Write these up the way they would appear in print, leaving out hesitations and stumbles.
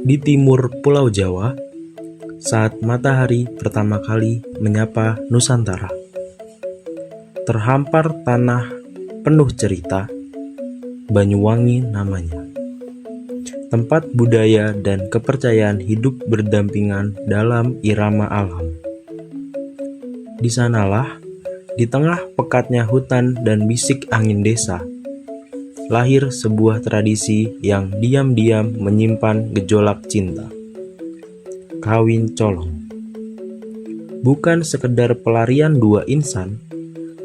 Di timur Pulau Jawa, saat matahari pertama kali menyapa Nusantara, terhampar tanah penuh cerita, Banyuwangi namanya. Tempat budaya dan kepercayaan hidup berdampingan dalam irama alam. Di sanalah, di tengah pekatnya hutan dan bisik angin desa, lahir sebuah tradisi yang diam-diam menyimpan gejolak cinta. Kawin colong. Bukan sekedar pelarian dua insan,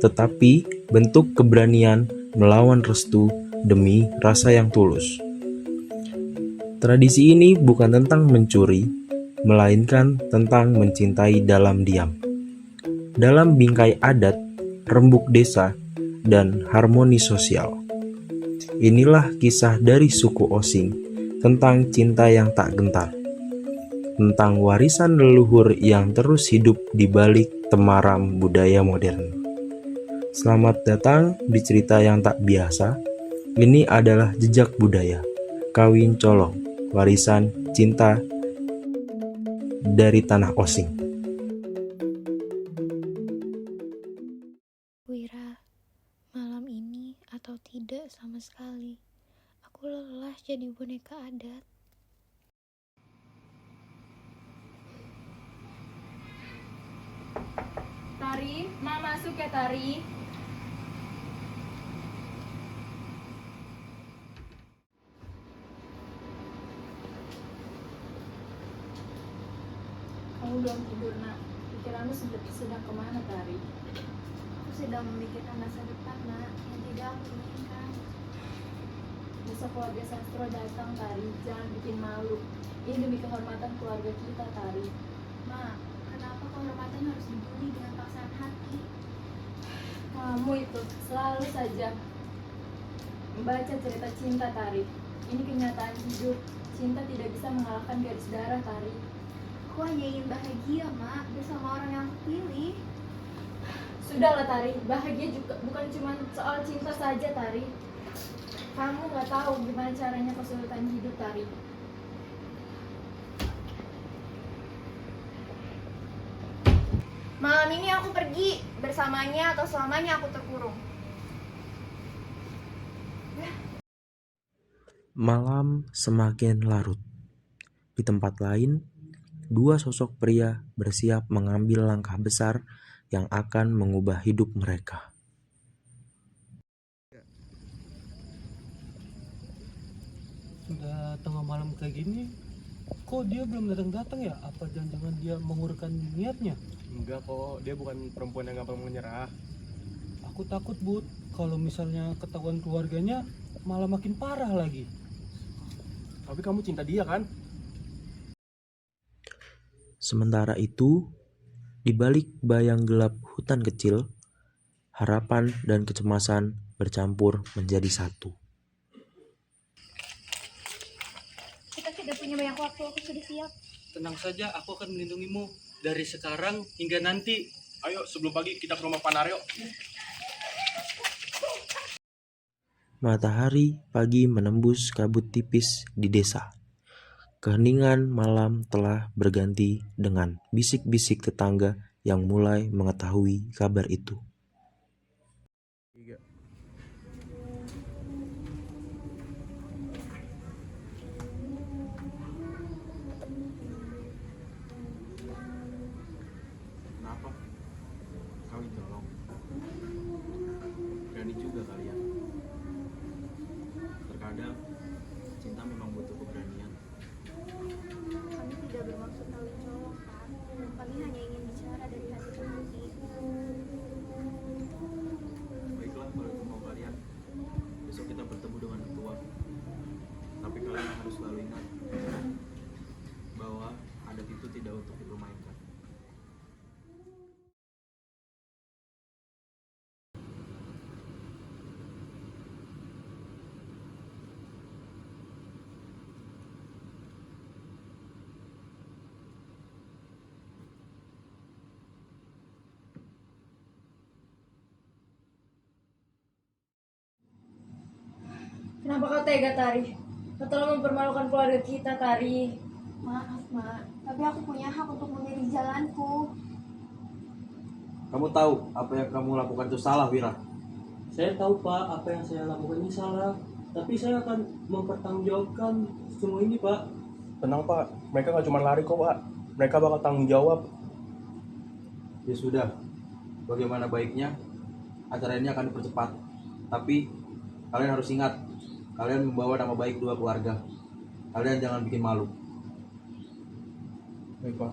tetapi bentuk keberanian melawan restu demi rasa yang tulus. Tradisi ini bukan tentang mencuri, melainkan tentang mencintai dalam diam. Dalam bingkai adat, rembuk desa, dan harmoni sosial. Inilah kisah dari suku Osing tentang cinta yang tak gentar, tentang warisan leluhur yang terus hidup di balik temaram budaya modern. Selamat datang di cerita yang tak biasa. Ini adalah jejak budaya, kawin colong, warisan cinta dari tanah Osing. Wira, malam ini atau tidak sama sekali, aku lelah jadi boneka adat. Tari, Ma masuk ya Tari. Kamu belum tidur nak. Pikiranmu sedang kemana Tari? Aku sedang memikirkan masa depan, nak, yang tidak aku inginkan. Besok keluarga Sastro datang Tari, jangan bikin malu. Ini demi kehormatan keluarga kita Tari. Ma, kenapa kehormatan harus dibeli dengan paksaan hati? Kamu itu selalu saja membaca cerita cinta Tari. Ini kenyataan hidup. Cinta tidak bisa mengalahkan garis darah Tari. Aku hanya ingin bahagia, Ma, bersama orang yang aku pilih. Sudahlah Tari, bahagia juga bukan cuma soal cinta saja Tari. Kamu gak tahu gimana caranya kesulitan hidup Tari. Malam ini aku pergi, bersamanya atau selamanya aku terkurung. Malam semakin larut. Di tempat lain, dua sosok pria bersiap mengambil langkah besar yang akan mengubah hidup mereka. Sudah tengah malam kayak gini, kok dia belum datang-datang ya? Apa jangan-jangan dia mengurungkan niatnya? Enggak kok, dia bukan perempuan yang gampang menyerah. Aku takut, Bud, kalau misalnya ketahuan keluarganya malah makin parah lagi. Tapi kamu cinta dia kan? Sementara itu, di balik bayang gelap hutan kecil, harapan dan kecemasan bercampur menjadi satu. Kita tidak punya banyak waktu, aku sudah siap. Tenang saja, aku akan melindungimu dari sekarang hingga nanti. Ayo sebelum pagi kita ke rumah Panario. Matahari pagi menembus kabut tipis di desa. Keheningan malam telah berganti dengan bisik-bisik tetangga yang mulai mengetahui kabar itu. Kenapa? Kawin colong. Berani juga kalian. Terkadang cinta memang butuh keberanian. Kami tidak bermaksud kawin colong, kan? Kami hanya ingin bicara dari hati ke hati. Baiklah kalau itu mau kalian. Besok kita bertemu dengan ketua. Tapi kalian harus selalu ingat bahwa adat itu tidak untuk dipermainkan. Kenapa kau tega Tari? Kau telah mempermalukan keluarga kita, Tari. Maaf, Mak, tapi aku punya hak untuk memilih jalanku. Kamu tahu apa yang kamu lakukan itu salah, Wira. Saya tahu Pak, apa yang saya lakukan ini salah. Tapi saya akan mempertanggungjawabkan semua ini Pak. Tenang Pak, mereka nggak cuma lari kok Pak. Mereka bakal tanggung jawab. Ya sudah, bagaimana baiknya acara ini akan dipercepat. Tapi kalian harus ingat, kalian membawa nama baik dua keluarga. Kalian jangan bikin malu. Baik Pak.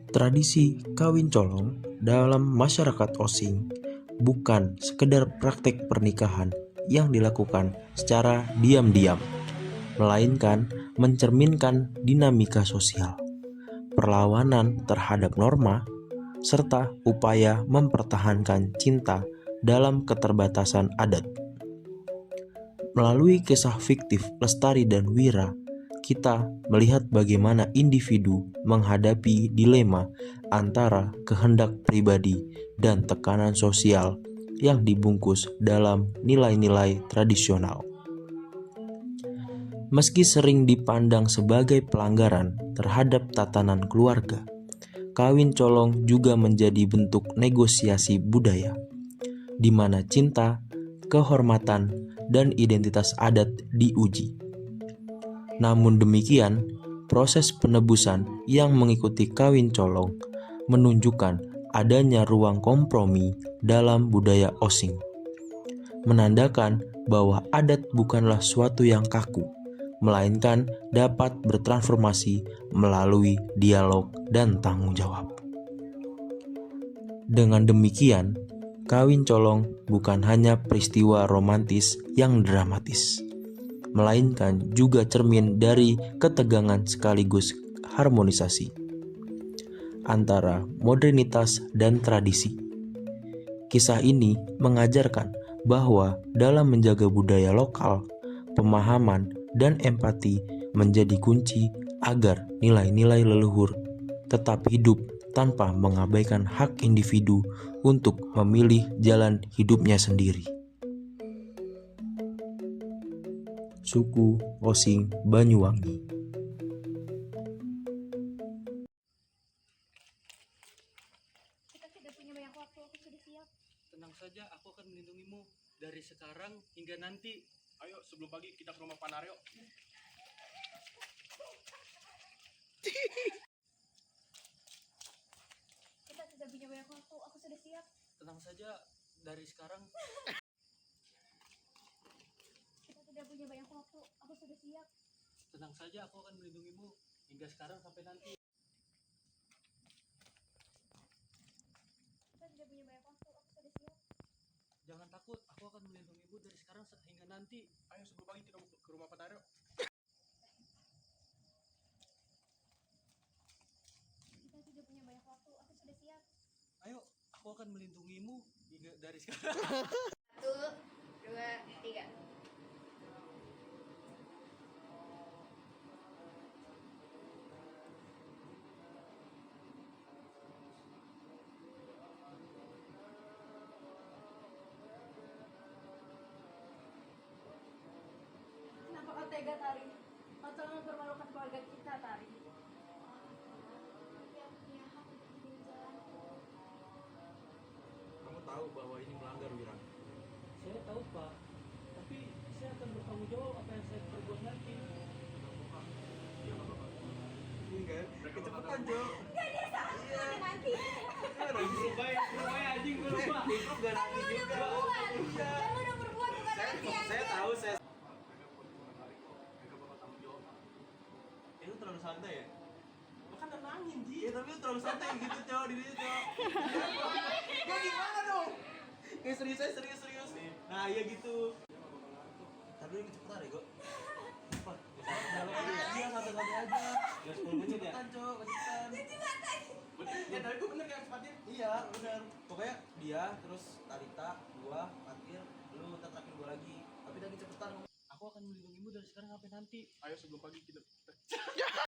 Tradisi kawin colong dalam masyarakat Osing bukan sekedar praktek pernikahan yang dilakukan secara diam-diam, melainkan mencerminkan dinamika sosial, perlawanan terhadap norma, serta upaya mempertahankan cinta dalam keterbatasan adat. Melalui kisah fiktif Lestari dan Wira, kita melihat bagaimana individu menghadapi dilema antara kehendak pribadi dan tekanan sosial yang dibungkus dalam nilai-nilai tradisional. Meski sering dipandang sebagai pelanggaran terhadap tatanan keluarga, kawin colong juga menjadi bentuk negosiasi budaya, di mana cinta, kehormatan, dan identitas adat diuji. Namun demikian, proses penebusan yang mengikuti kawin colong menunjukkan adanya ruang kompromi dalam budaya Osing, menandakan bahwa adat bukanlah suatu yang kaku, melainkan dapat bertransformasi melalui dialog dan tanggung jawab. Dengan demikian, kawin colong bukan hanya peristiwa romantis yang dramatis, melainkan juga cermin dari ketegangan sekaligus harmonisasi antara modernitas dan tradisi. Kisah ini mengajarkan bahwa dalam menjaga budaya lokal, pemahaman dan empati menjadi kunci agar nilai-nilai leluhur tetap hidup tanpa mengabaikan hak individu untuk memilih jalan hidupnya sendiri. Suku Osing Banyuwangi. Kita tidak punya banyak waktu, aku sudah siap. Tenang saja, aku akan melindungimu dari sekarang hingga nanti. Ayo sebelum pagi kita ke rumah Panario. Kita tidak punya banyak waktu, aku sudah siap. Tenang saja, dari sekarang Kita tidak punya banyak waktu, aku sudah siap. tenang saja, aku akan melindungimu hingga sekarang sampai nanti. Kita tidak punya banyak waktu, aku sudah siap. Jangan takut, aku akan melindungimu dari sekarang hingga nanti. Ayo sebelum pagi kita ke rumah Panario. Kita tidak punya banyak waktu, aku sudah siap. Ayo, aku akan melindungimu hingga dari sekarang. 1, 2, 3. Kenapa kau tega, Tari? Kau telah mempermalukan keluarga kita, Tari. Tapi aku punya hak untuk memilih jalanku. Kamu tahu bahwa ini melanggar, Wira. Saya tahu Pak, tapi saya akan bertanggung jawab apa yang saya perbuat nanti. Ini kan, kecepatan, Jo. Nanti. Anjing gue lupa. Itu gak nanti juga. Iya. Kamu udah berbuat bukan nanti. Saya tahu, saya. Itu terlalu santai ya? Lo kan nenangin, Ji. Ya, tapi lu terlalu santai gitu, cowok. Dirinya, cowok. Ya gimana dong? Kayak serius nih. Nah, iya gitu. Tapi lu kecepatan ya, Go. Cepat. Iya, satu-satu aja. Ya 10 menit ya? Cepetan, cowok. Kecepatan. Ya, tapi gue bener kan cepatnya? Iya, bener. Pokoknya dia, terus Talita, gua, Fatir, lu terakhir gua lagi. Tapi lagi cepetan. Aku akan melindungimu dari sekarang sampai nanti. Ayo sebelum pagi kita